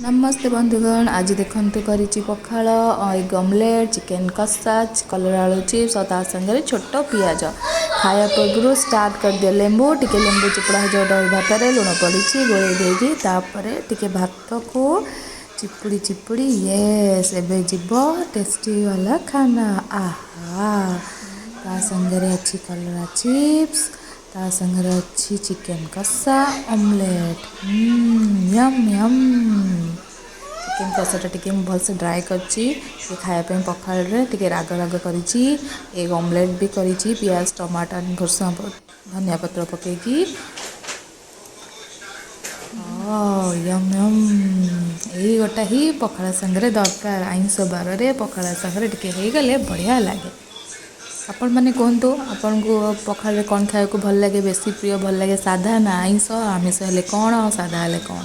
नमस्ते बंधुगण। आज देखु करी पखाल एग ऑमलेट चिकेन कषा कलरा आलू चिप्स और ता संगे छोट पियाज खाया पूर्व स्टार्ट कर दिया लेंबू टिके लेंबू चिपुड़ा हो दही भात लुण पड़ी गोले देगी टिके भात को चिपुड़ी चिपुड़ी येस एबे जीव टेस्टी वाला खाना आहा ता संगे अच्छी कलरा चिप्स ता संगे अच्छी चिकेन कषा ऑमलेट यम यम चिकेन कषाटा टिके भलसे ड्राए करची खायापी पखाल टिके राग राग करी एग ऑमलेट भी करी पियाज टमाटर भुर्संगा धनिया पत्र पकईकी यम यम यही गोटा ही पखाल संगे दरकार आइंस बार पखाल संगे टिके हो गले बढ़िया लगे। आपण मैंने कहतु आपन को पखाल कौन खाया भल लगे बेसी प्रिय भल लगे साधा ना आइंस आमिष हेले कौन साधा हेले कौन।